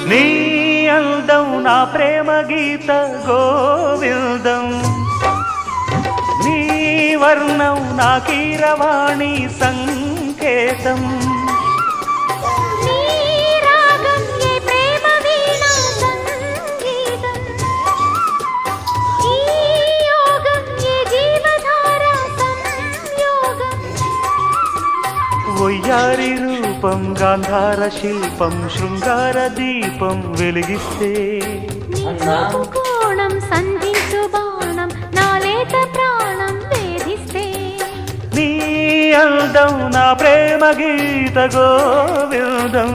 నీ అందం నా ప్రేమ గీత గోవిందం, నీ వర్ణం నా కీరవాణి సంకేతం. ఒయ్యారి రూపం గాంధార శిల్పం శృంగార దీపం వెలిగిస్తే కోణం సంధించు బాణం నాలేత ప్రాణం వేధిస్తే నీ అందం నా ప్రేమ గీత గోవిందం.